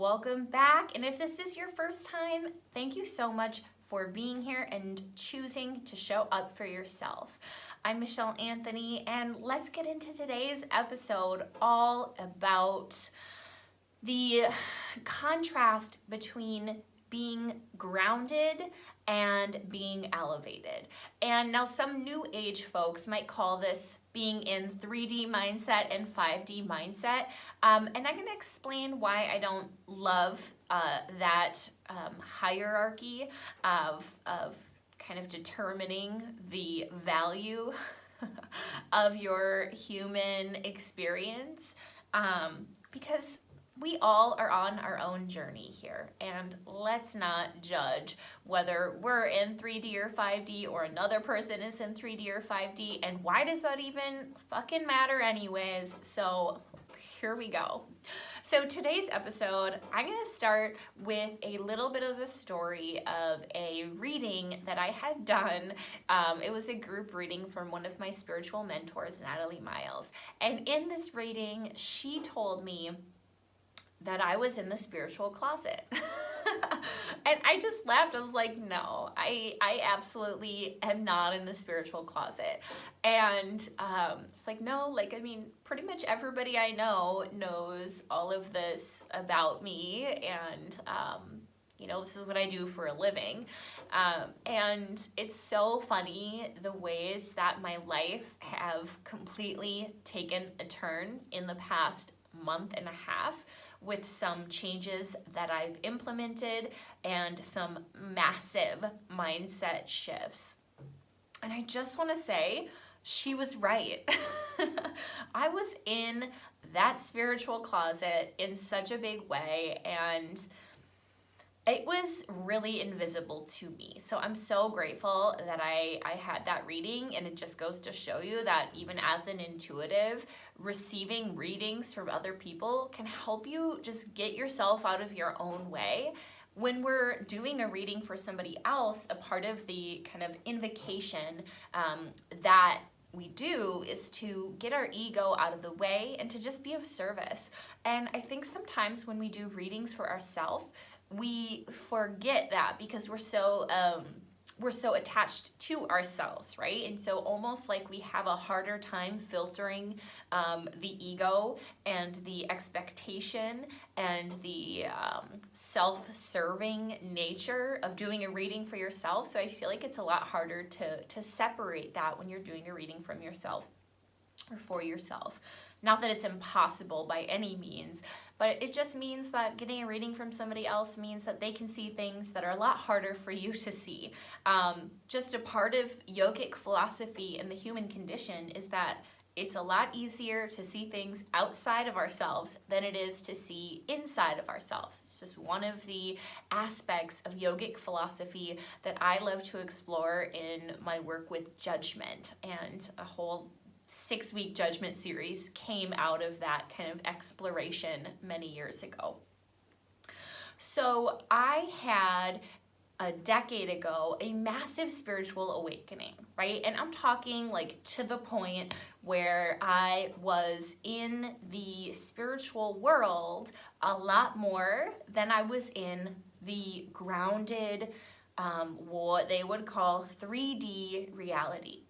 welcome back. And if this is your first time, thank you so much for being here and choosing to show up for yourself. I'm Michelle Anthony, and let's get into today's episode all about the contrast between being grounded and being elevated. And now some new age folks might call this being in 3D mindset and 5D mindset. And I'm gonna explain why I don't love that hierarchy of kind of determining the value of your human experience, because we all are on our own journey here, and let's not judge whether we're in 3D or 5D or another person is in 3D or 5D, and why does that even fucking matter anyways? So here we go. So today's episode, I'm gonna start with a little bit of a story of a reading that I had done. It was a group reading from one of my spiritual mentors, Natalie Miles. And in this reading, she told me that I was in the spiritual closet. And I just laughed. I was like, no, I absolutely am not in the spiritual closet. And it's like, no, like, I mean, pretty much everybody I know knows all of this about me, and you know, this is what I do for a living. And it's so funny the ways that my life have completely taken a turn in the past month and a half, with some changes that I've implemented and some massive mindset shifts. And I just want to say, she was right. I was in that spiritual closet in such a big way, and it was really invisible to me. So I'm so grateful that I had that reading, and it just goes to show you that even as an intuitive, receiving readings from other people can help you just get yourself out of your own way. When we're doing a reading for somebody else, a part of the kind of invocation that we do is to get our ego out of the way and to just be of service. And I think sometimes when we do readings for ourselves, we forget that because we're so attached to ourselves, right? And so almost like we have a harder time filtering the ego and the expectation and the self-serving nature of doing a reading for yourself. So I feel like it's a lot harder to separate that when you're doing a reading from yourself or for yourself. Not that it's impossible by any means, but it just means that getting a reading from somebody else means that they can see things that are a lot harder for you to see. Just a part of yogic philosophy and the human condition is that it's a lot easier to see things outside of ourselves than it is to see inside of ourselves. It's just one of the aspects of yogic philosophy that I love to explore in my work with judgment, and a whole 6-week judgment series came out of that kind of exploration many years ago. So I had a decade ago a massive spiritual awakening, right? And I'm talking like to the point where I was in the spiritual world a lot more than I was in the grounded, what they would call 3D reality,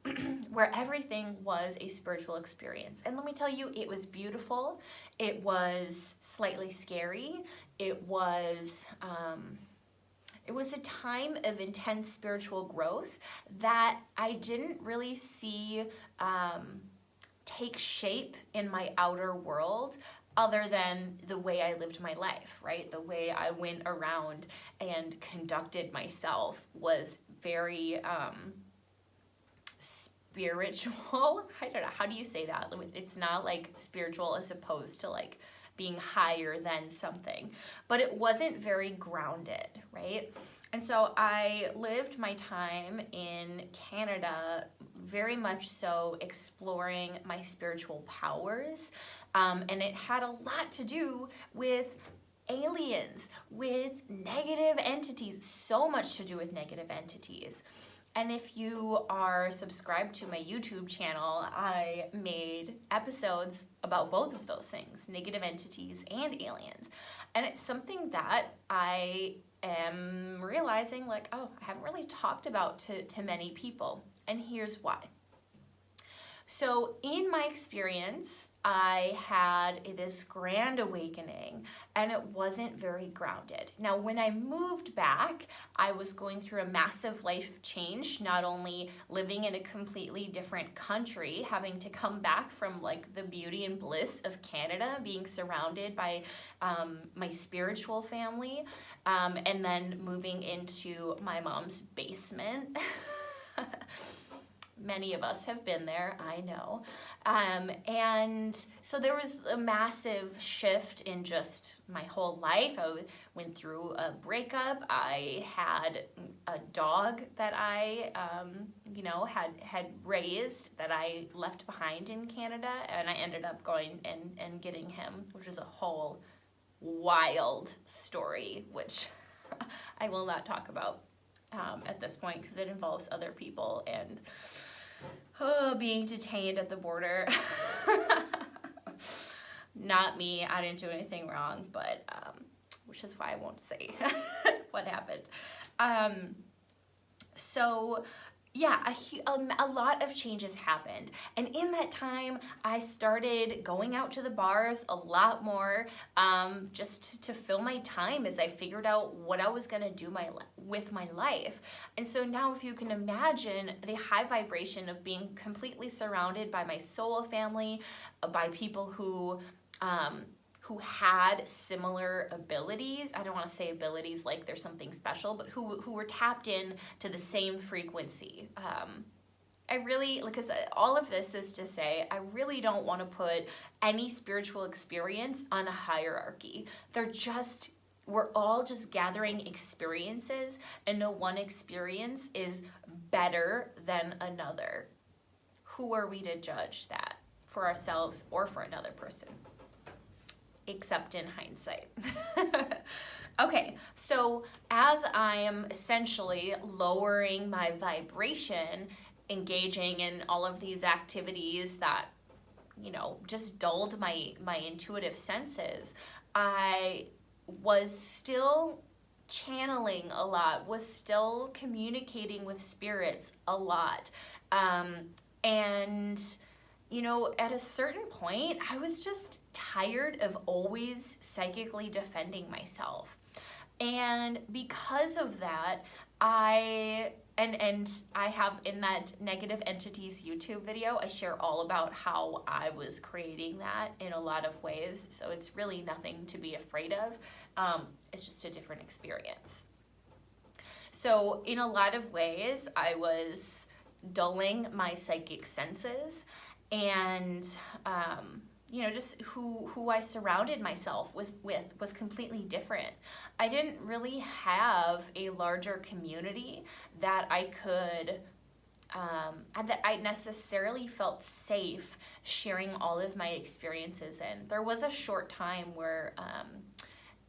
where everything was a spiritual experience. And let me tell you, it was beautiful. It was slightly scary. It was a time of intense spiritual growth that I didn't really see take shape in my outer world, other than the way I lived my life, right? The way I went around and conducted myself was very spiritual. I don't know, how do you say that? It's not like spiritual as opposed to like being higher than something, but it wasn't very grounded, right? And so I lived my time in Canada very much so exploring my spiritual powers, and it had a lot to do with aliens, with negative entities, so much to do with negative entities. And if you are subscribed to my YouTube channel, I made episodes about both of those things, negative entities and aliens. And it's something that I am realizing, like, oh, I haven't really talked about to many people. And here's why. So in my experience, I had this grand awakening, and it wasn't very grounded. Now, when I moved back, I was going through a massive life change, not only living in a completely different country, having to come back from like the beauty and bliss of Canada, being surrounded by my spiritual family, and then moving into my mom's basement. Many of us have been there, I know. And so there was a massive shift in just my whole life. I went through a breakup. I had a dog that I, had raised that I left behind in Canada, and I ended up going and getting him, which is a whole wild story, which I will not talk about at this point because it involves other people and being detained at the border. Not me, I didn't do anything wrong, but which is why I won't say what happened. So yeah, a lot of changes happened. And in that time, I started going out to the bars a lot more, just to fill my time as I figured out what I was gonna do with my life. And so now if you can imagine the high vibration of being completely surrounded by my soul family, by people who had similar abilities. I don't want to say abilities like there's something special, but who were tapped in to the same frequency. I really, because all of this is to say, I really don't want to put any spiritual experience on a hierarchy. We're all just gathering experiences, and no one experience is better than another. Who are we to judge that for ourselves or for another person? Except in hindsight. Okay, so as I am essentially lowering my vibration, engaging in all of these activities that, just dulled my intuitive senses, I was still channeling a lot, was still communicating with spirits a lot. And at a certain point, I was just tired of always psychically defending myself. And because of that, I have in that Negative Entities YouTube video, I share all about how I was creating that in a lot of ways. So it's really nothing to be afraid of. It's just a different experience. So in a lot of ways, I was dulling my psychic senses, and just who I surrounded myself with was completely different. I didn't really have a larger community that I could and that I necessarily felt safe sharing all of my experiences in. There was a short time where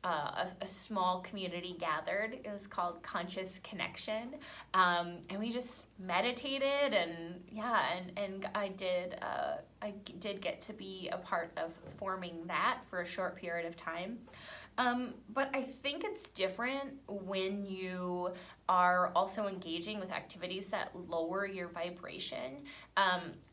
a small community gathered. It was called Conscious Connection, and we just meditated, and I did get to be a part of forming that for a short period of time. But I think it's different when you are also engaging with activities that lower your vibration.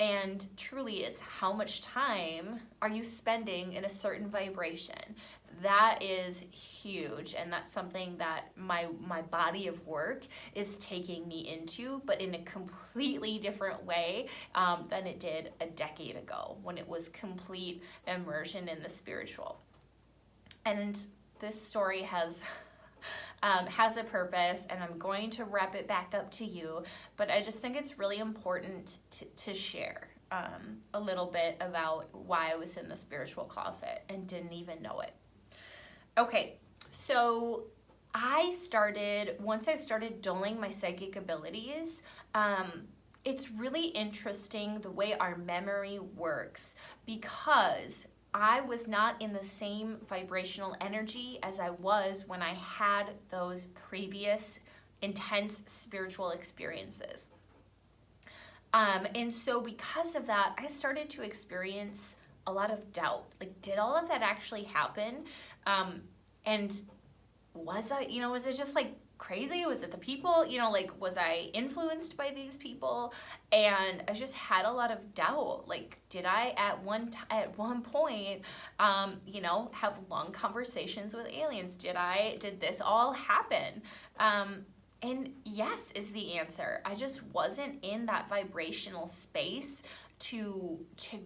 And truly, it's how much time are you spending in a certain vibration. That is huge, and that's something that my body of work is taking me into, but in a completely different way than it did a decade ago, when it was complete immersion in the spiritual. And this story has a purpose, and I'm going to wrap it back up to you, but I just think it's really important to share a little bit about why I was in the spiritual closet and didn't even know it. Okay, so once I started dulling my psychic abilities, it's really interesting the way our memory works, because I was not in the same vibrational energy as I was when I had those previous intense spiritual experiences. And so because of that, I started to experience a lot of doubt. Like, did all of that actually happen? And was it just like crazy? Was it the people? Like, was I influenced by these people? And I just had a lot of doubt. Like, did I at one point, have long conversations with aliens? Did this all happen? And yes is the answer. I just wasn't in that vibrational space to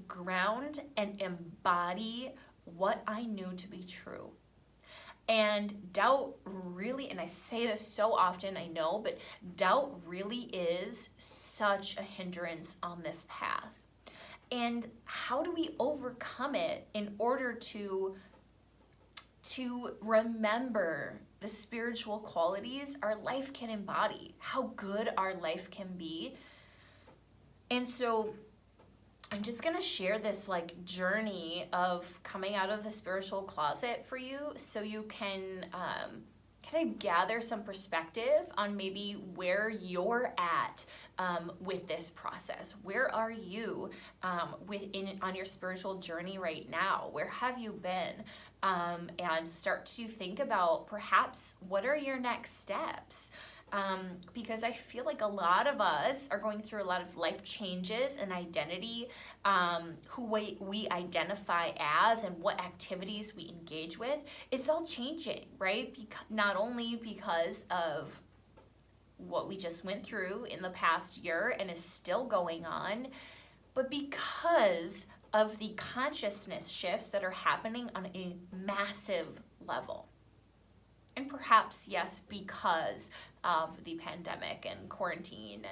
ground and embody what I knew to be true. And doubt really, and I say this so often, I know, but doubt really is such a hindrance on this path. And how do we overcome it in order to remember the spiritual qualities our life can embody, how good our life can be? And so I'm just gonna share this like journey of coming out of the spiritual closet for you, so you can kind of gather some perspective on maybe where you're at with this process. Where are you on your spiritual journey right now? Where have you been? And start to think about perhaps what are your next steps? Because I feel like a lot of us are going through a lot of life changes and identity, who we identify as and what activities we engage with. It's all changing, right? Not only because of what we just went through in the past year and is still going on, but because of the consciousness shifts that are happening on a massive level. And perhaps, yes, because of the pandemic and quarantine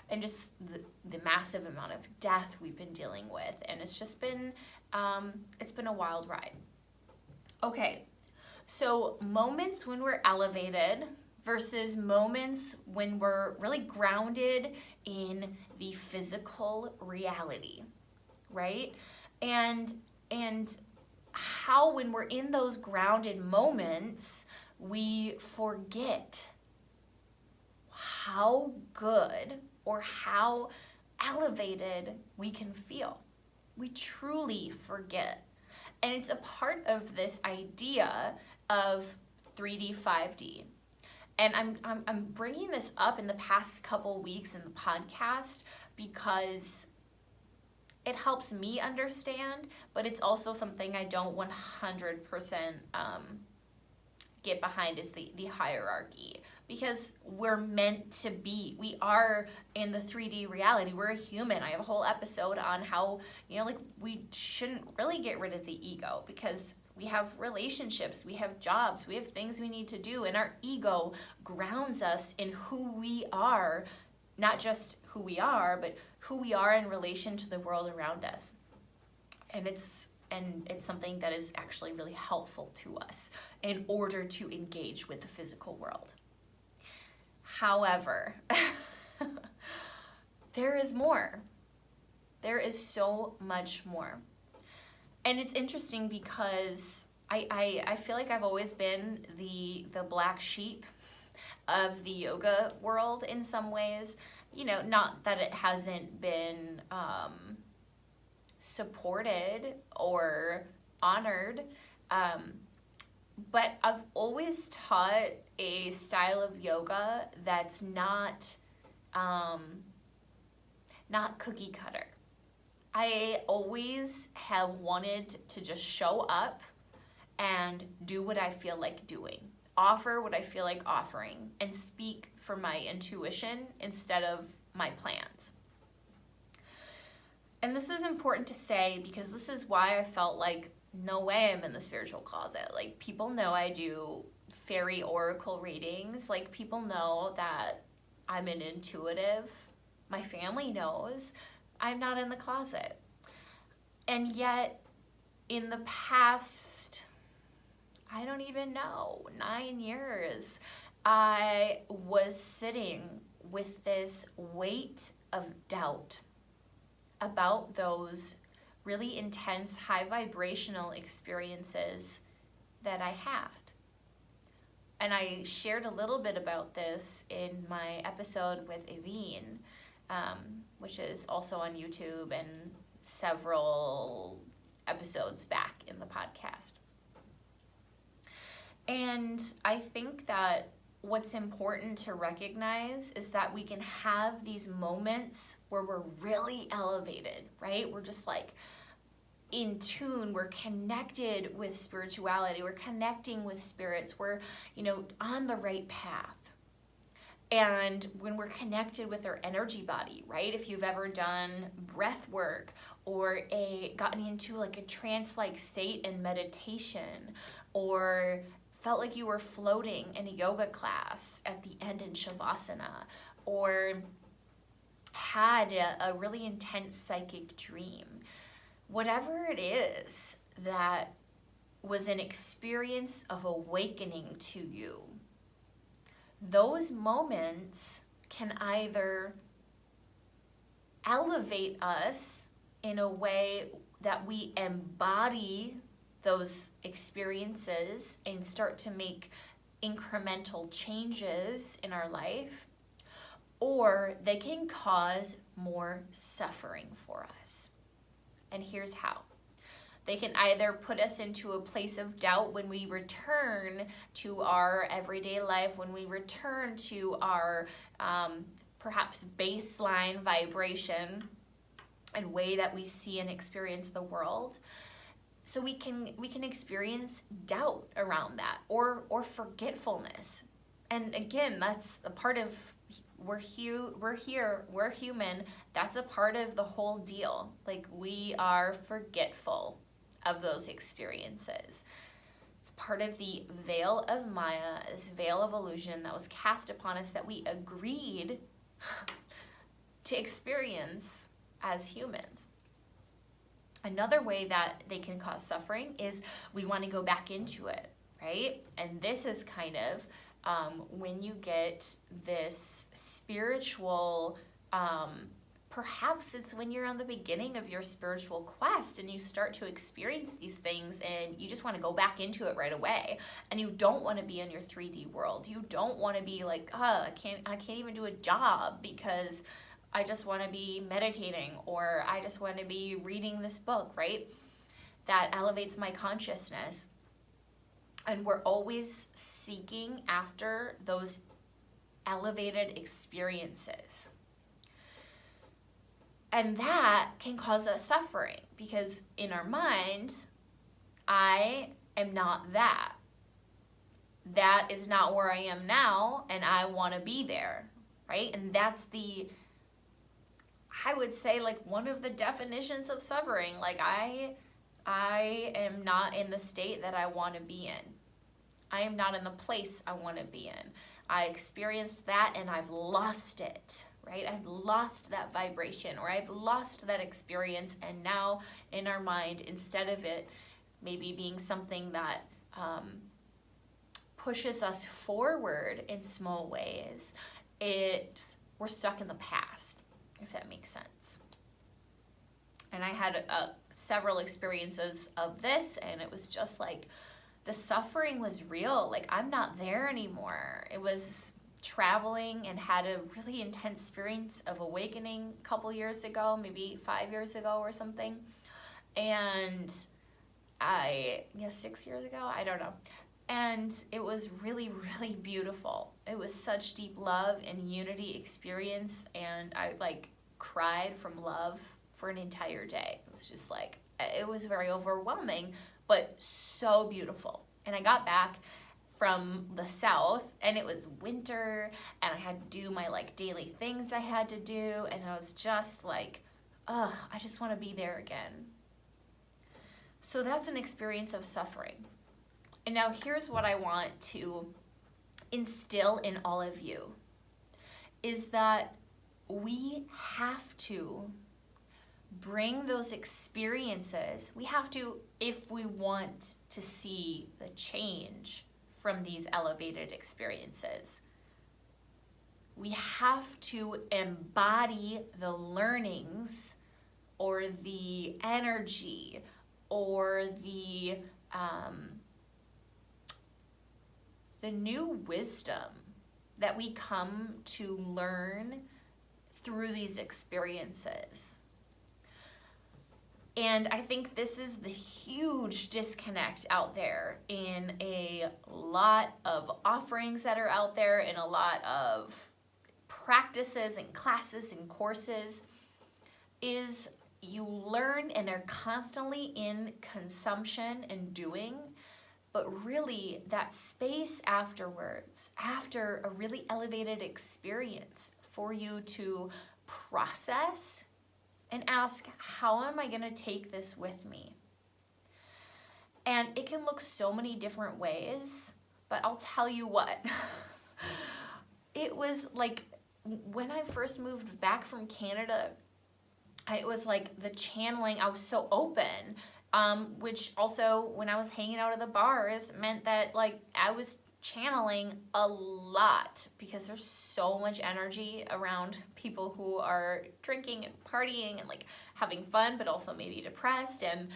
and just the massive amount of death we've been dealing with. And it's just been, it's been a wild ride. Okay, so moments when we're elevated versus moments when we're really grounded in the physical reality, right? And how when we're in those grounded moments, we forget how good or how elevated we can feel. We truly forget. And it's a part of this idea of 3D, 5D. And I'm bringing this up in the past couple weeks in the podcast because it helps me understand, but it's also something I don't 100% get behind is the hierarchy, because we're meant to be. We are in the 3D reality. We're a human. I have a whole episode on how, we shouldn't really get rid of the ego, because we have relationships, we have jobs, we have things we need to do, and our ego grounds us in who we are, not just who we are, but who we are in relation to the world around us. And it's something that is actually really helpful to us in order to engage with the physical world. However, there is more. There is so much more. And it's interesting because I feel like I've always been the black sheep of the yoga world in some ways. Not that it hasn't been supported or honored, but I've always taught a style of yoga that's not cookie cutter. I always have wanted to just show up and do what I feel like doing, offer what I feel like offering, and speak from my intuition instead of my plans. And this is important to say because this is why I felt like no way I'm in the spiritual closet. Like, people know I do fairy oracle readings. Like, people know that I'm an intuitive. My family knows I'm not in the closet. And yet, in the past, I don't even know, 9 years, I was sitting with this weight of doubt about those really intense, high vibrational experiences that I had. And I shared a little bit about this in my episode with Evine, which is also on YouTube and several episodes back in the podcast. And I think that what's important to recognize is that we can have these moments where we're really elevated, right? We're just like in tune, we're connected with spirituality, we're connecting with spirits, we're, on the right path. And when we're connected with our energy body, right? If you've ever done breath work or gotten into like a trance-like state in meditation, or felt like you were floating in a yoga class at the end in Shavasana, or had a really intense psychic dream, whatever it is that was an experience of awakening to you, those moments can either elevate us in a way that we embody those experiences and start to make incremental changes in our life, or they can cause more suffering for us. And here's how. They can either put us into a place of doubt when we return to our everyday life, when we return to our perhaps baseline vibration and way that we see and experience the world. So we can experience doubt around that, or forgetfulness. And again, that's a part of we're human. That's a part of the whole deal. Like, we are forgetful of those experiences. It's part of the veil of Maya, this veil of illusion that was cast upon us that we agreed to experience as humans. Another way that they can cause suffering is we want to go back into it, right? And this is kind of when you get this spiritual, perhaps it's when you're on the beginning of your spiritual quest and you start to experience these things and you just want to go back into it right away. And you don't want to be in your 3D world. You don't want to be like, I can't even do a job because I just want to be meditating, or I just want to be reading this book, right? That elevates my consciousness. And we're always seeking after those elevated experiences. And that can cause us suffering because in our mind, I am not that. That is not where I am now, and I want to be there, right? And that's I would say, like, one of the definitions of suffering. Like, I am not in the state that I want to be in. I am not in the place I want to be in. I experienced that and I've lost it, right? I've lost that vibration, or I've lost that experience, and now in our mind, instead of it maybe being something that pushes us forward in small ways, we're stuck in the past, if that makes sense. And I had several experiences of this, and it was just like, the suffering was real. Like, I'm not there anymore. It was traveling and had a really intense experience of awakening a couple years ago, maybe 5 years ago or something. And 6 years ago, I don't know. And it was really, really beautiful. It was such deep love and unity experience, and I cried from love for an entire day. It was just it was very overwhelming, but so beautiful. And I got back from the south, and it was winter, and I had to do my daily things I had to do, and I was just I just want to be there again. So that's an experience of suffering. And now here's what I want to instill in all of you, is that we have to bring those experiences. We have to, if we want to see the change from these elevated experiences, we have to embody the learnings or the energy or the the new wisdom that we come to learn through these experiences. And I think this is the huge disconnect out there in a lot of offerings that are out there, in a lot of practices and classes and courses, is you learn and are constantly in consumption and doing, but really that space afterwards, after a really elevated experience, for you to process and ask, how am I going to take this with me? And it can look so many different ways, but I'll tell you what. It was like when I first moved back from Canada, it was like the channeling, I was so open, which also when I was hanging out at the bars meant that like I was channeling a lot, because there's so much energy around people who are drinking and partying and like having fun, but also maybe depressed. And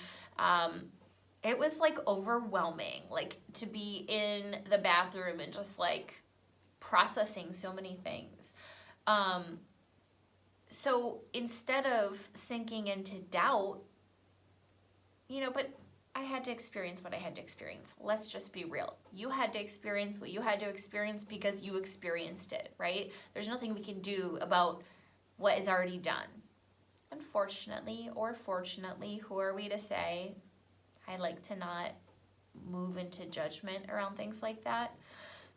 it was like overwhelming, like to be in the bathroom and just like processing so many things. So instead of sinking into doubt, but I had to experience what I had to experience. Let's just be real. You had to experience what you had to experience because you experienced it, right? There's nothing we can do about what is already done. Unfortunately, or fortunately, who are we to say? I like to not move into judgment around things like that.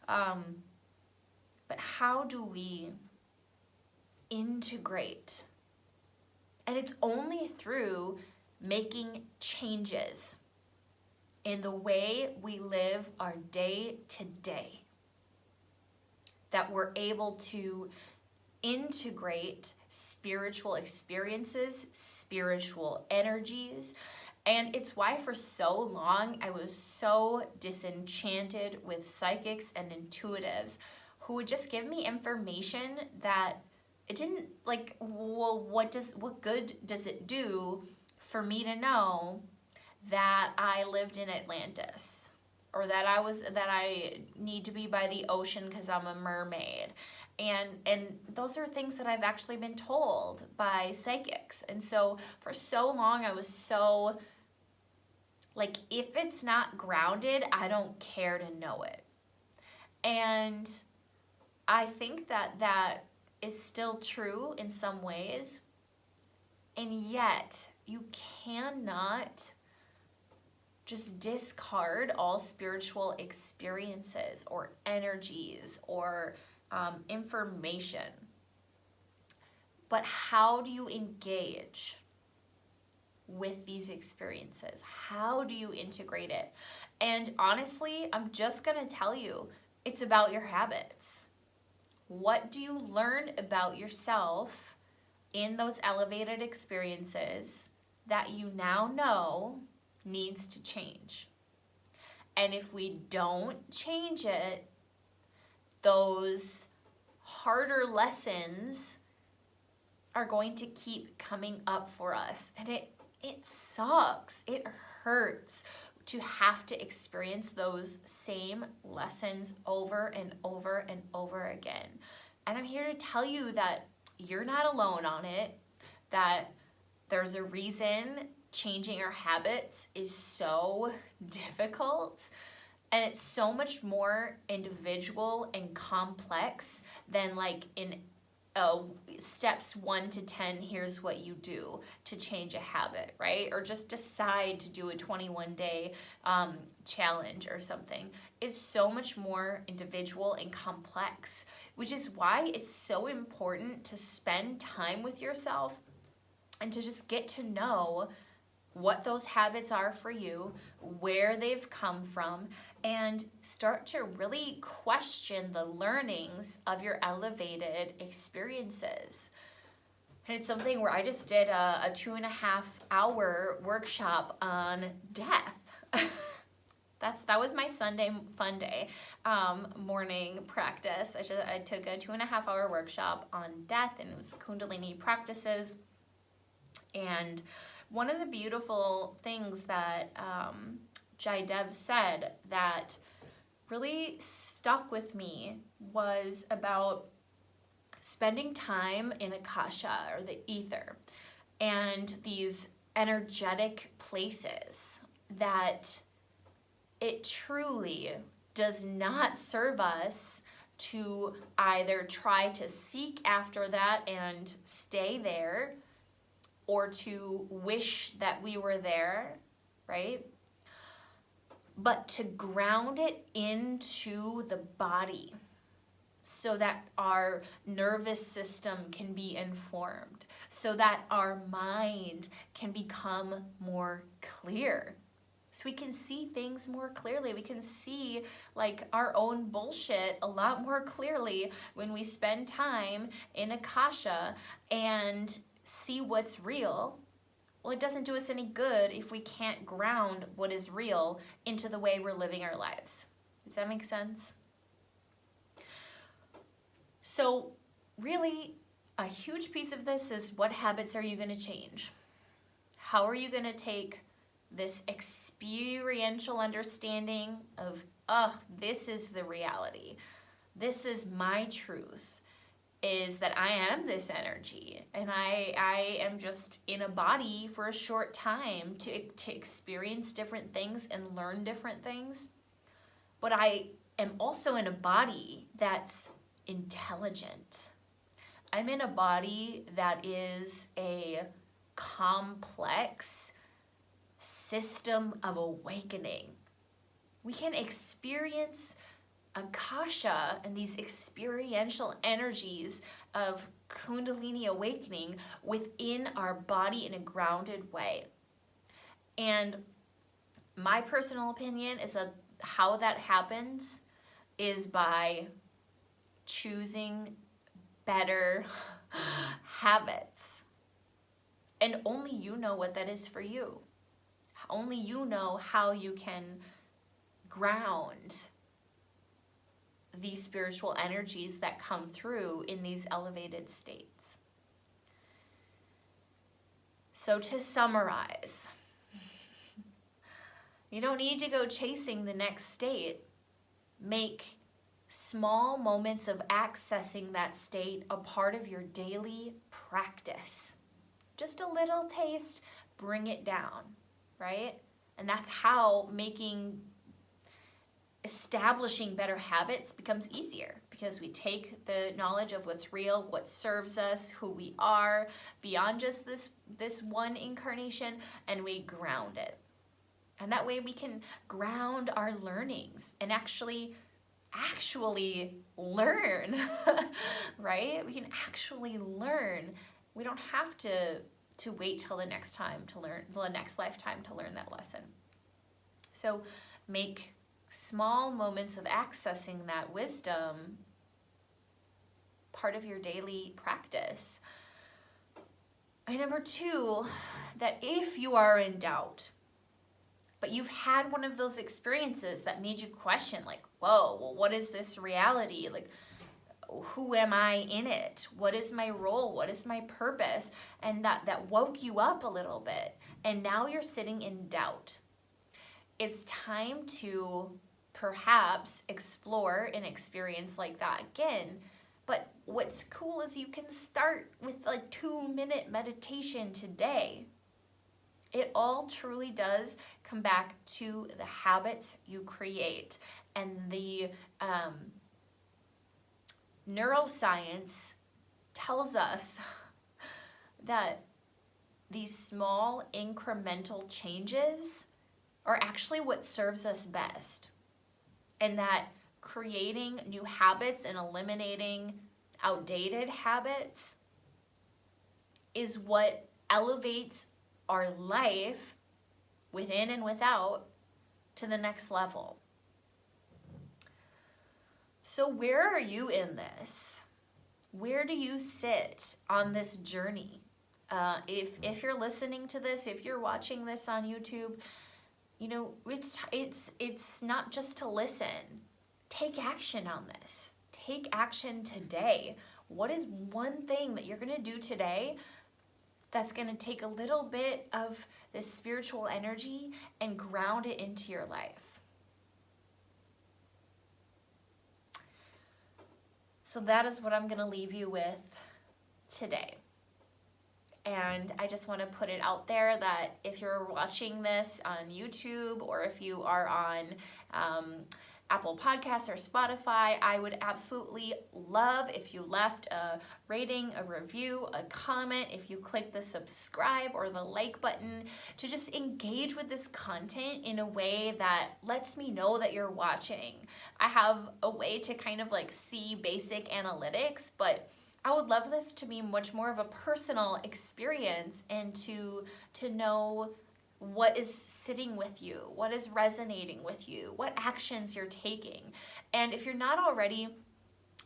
But how do we integrate? And it's only through making changes in the way we live our day to day that we're able to integrate spiritual experiences, spiritual energies. And it's why for so long I was so disenchanted with psychics and intuitives who would just give me information that it didn't, like, well, what good does it do for me to know that I lived in Atlantis, or that I need to be by the ocean because I'm a mermaid. And those are things that I've actually been told by psychics. And so for so long I was so like, if it's not grounded, I don't care to know it. And I think that is still true in some ways. And yet you cannot just discard all spiritual experiences or energies or information. But how do you engage with these experiences? How do you integrate it? And honestly, I'm just gonna tell you, it's about your habits. What do you learn about yourself in those elevated experiences that you now know needs to change? And if we don't change it, those harder lessons are going to keep coming up for us. And it sucks. It hurts to have to experience those same lessons over and over and over again. And I'm here to tell you that you're not alone on it, that there's a reason changing our habits is so difficult, and it's so much more individual and complex than like in steps 1 to 10, here's what you do to change a habit, right? Or just decide to do a 21-day challenge or something. It's so much more individual and complex, which is why it's so important to spend time with yourself and to just get to know what those habits are for you, where they've come from, and start to really question the learnings of your elevated experiences. And it's something where I just did a 2.5-hour workshop on death. That was my Sunday fun day morning practice. I took a 2.5-hour workshop on death, and it was Kundalini practices. And one of the beautiful things that Jaidev said, that really stuck with me was about spending time in Akasha, or the ether, and these energetic places that it truly does not serve us to either try to seek after that and stay there, or to wish that we were there, right? But to ground it into the body so that our nervous system can be informed, so that our mind can become more clear. So we can see things more clearly. We can see like our own bullshit a lot more clearly when we spend time in Akasha and see what's real. Well, it doesn't do us any good if we can't ground what is real into the way we're living our lives. Does that make sense? So really, a huge piece of this is, what habits are you going to change? How are you going to take this experiential understanding of, this is the reality, this is my truth, is that I am this energy, and I am just in a body for a short time to experience different things and learn different things. But I am also in a body that's intelligent. I'm in a body that is a complex system of awakening. We can experience Akasha and these experiential energies of Kundalini awakening within our body in a grounded way. And my personal opinion is that how that happens is by choosing better habits. And only you know what that is for you. Only you know how you can ground these spiritual energies that come through in these elevated states. So to summarize, you don't need to go chasing the next state. Make small moments of accessing that state a part of your daily practice. Just a little taste, bring it down, right? And that's how establishing better habits becomes easier, because we take the knowledge of what's real, what serves us, who we are, beyond just this one incarnation, and we ground it. And that way we can ground our learnings and actually learn, right? We can actually learn. We don't have to wait till the next lifetime to learn that lesson. So make small moments of accessing that wisdom part of your daily practice. And number two, that if you are in doubt, but you've had one of those experiences that made you question, like, whoa, well, what is this reality? Like, who am I in it? What is my role? What is my purpose? And that woke you up a little bit. And now you're sitting in doubt. It's time to perhaps explore an experience like that again. But what's cool is you can start with a 2-minute meditation today. It all truly does come back to the habits you create. And the neuroscience tells us that these small incremental changes are actually what serves us best. And that creating new habits and eliminating outdated habits is what elevates our life within and without to the next level. So where are you in this? Where do you sit on this journey? If you're listening to this, if you're watching this on YouTube, you know, it's not just to listen. Take action on this. Take action today. What is one thing that you're going to do today that's going to take a little bit of this spiritual energy and ground it into your life? So that is what I'm going to leave you with today. And I just want to put it out there that if you're watching this on YouTube or if you are on Apple Podcasts or Spotify, I would absolutely love if you left a rating, a review, a comment, if you click the subscribe or the like button to just engage with this content in a way that lets me know that you're watching. I have a way to kind of like see basic analytics, but I would love this to be much more of a personal experience and to know what is sitting with you, what is resonating with you, what actions you're taking. And if you're not already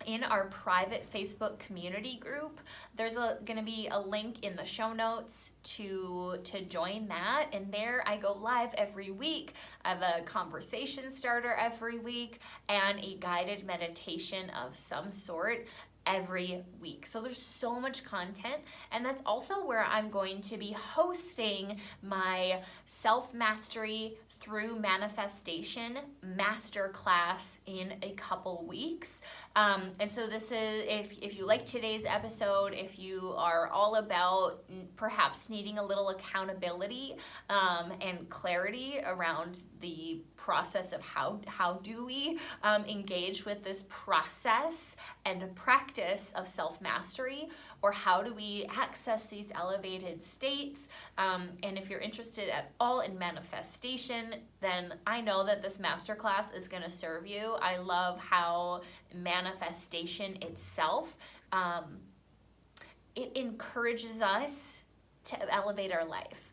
in our private Facebook community group, there's going to be a link in the show notes to join that. And there I go live every week. I have a conversation starter every week and a guided meditation of some sort every week. So there's so much content, and that's also where I'm going to be hosting my self-mastery through manifestation masterclass in a couple weeks. And so this is, if you like today's episode, if you are all about perhaps needing a little accountability and clarity around the process of how do we engage with this process and practice of self-mastery, or how do we access these elevated states, and if you're interested at all in manifestation, then I know that this masterclass is going to serve you. I love how manifestation itself, it encourages us to elevate our life.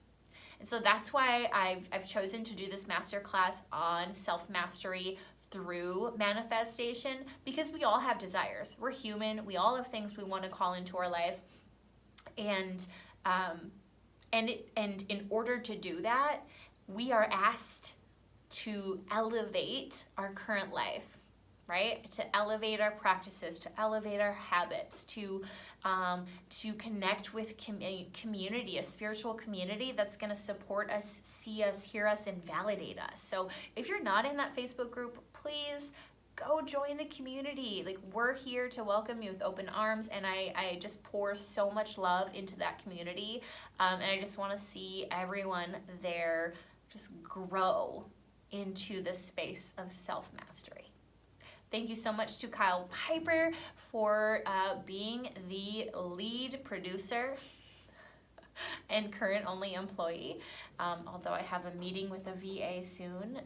And so that's why I've chosen to do this masterclass on self-mastery through manifestation, because we all have desires. We're human. We all have things we want to call into our life. And in order to do that, we are asked to elevate our current life, right? To elevate our practices, to elevate our habits, to connect with community, a spiritual community that's going to support us, see us, hear us, and validate us. So if you're not in that Facebook group, please go join the community. Like, we're here to welcome you with open arms, and I just pour so much love into that community, and I just want to see everyone there just grow into this space of self-mastery. Thank you so much to Kyle Piper for being the lead producer and current only employee, although I have a meeting with a VA soon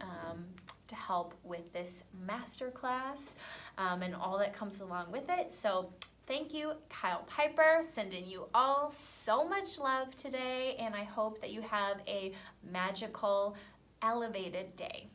to help with this masterclass and all that comes along with it. So thank you, Kyle Piper. Sending you all so much love today, and I hope that you have a magical, elevated day.